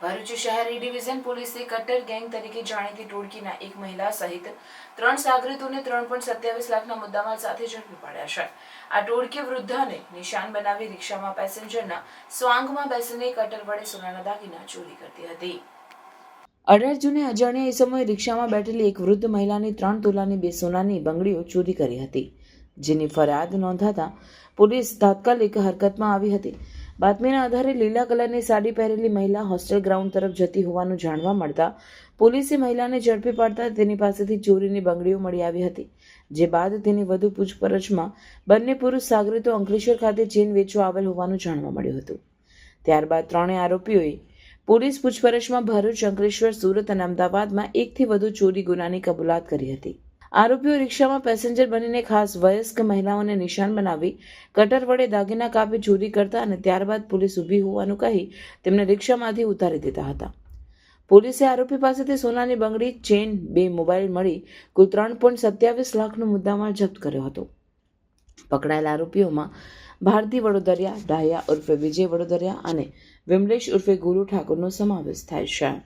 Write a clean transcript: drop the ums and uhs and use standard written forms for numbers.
ભરૂચ શહેરી ડિવિઝન પોલીસે cutter gang તરીકે જાણીતી ટોળકીના એક મહિલા સહિત 3 સાગરીતોને 3.27 લાખના મુદ્દામાલ સાથે ઝડપી પાડ્યા છે. આ ટોળકી વૃદ્ધાને નિશાન બનાવી રિક્ષામાં પેસેન્જરના સ્વાંગમાં બેસીને કટર વડે સોનાના દાગીના ચોરી કરતી હતી. 18 જૂને અજાણ્યા ઇસમોએ રિક્ષામાં બેઠેલી એક વૃદ્ધ મહિલાની 3 તોલાની 2 સોનાની બંગડીઓ ચોરી કરી હતી, જેની ફરિયાદ નોંધાતા પોલીસ તાત્કાલિક હરકતમાં આવી હતી. બાતમીના આધારે લીલા કલરની સાડી પહેરેલી મહિલા હોસ્ટેલ ગ્રાઉન્ડ તરફ જતી હોવાનું જાણવા મળતા પોલીસે મહિલાને ઝડપી પાડતા તેની પાસેથી ચોરીની બંગડીઓ મળી આવી હતી. જે બાદ તેની વધુ પૂછપરછમાં બંને પુરુષ સાગરીતો અંકલેશ્વર ખાતે ચેન વેચવા આવેલ હોવાનું જાણવા મળ્યું હતું. ત્યારબાદ ત્રણેય આરોપીઓએ પોલીસ પૂછપરછમાં ભરૂચ, અંકલેશ્વર, સુરત અને અમદાવાદમાં 1થી વધુ ચોરી ગુનાની કબૂલાત કરી હતી. આરોપીઓ રિક્ષામાં પેસેન્જર બનીને ખાસ વયસ્ક મહિલાઓને નિશાન બનાવી કટર વડે દાગીના કાપી ચોરી કરતા અને ત્યારબાદ પોલીસ ઊભી હોવાનું કહી તેમને રિક્ષામાંથી ઉતારી દેતા હતા. પોલીસે આરોપી પાસેથી સોનાની બંગડી, ચેન, 2 મોબાઈલ મળી કુલ 3.27 લાખનો મુદ્દામાલ જપ્ત કર્યો હતો. પકડાયેલા આરોપીઓમાં ભારતી વડોદરિયા, ડાહ્યા ઉર્ફે વિજય વડોદરિયા અને વિમલેશ ઉર્ફે ગુરુ ઠાકોરનો સમાવેશ થાય છે.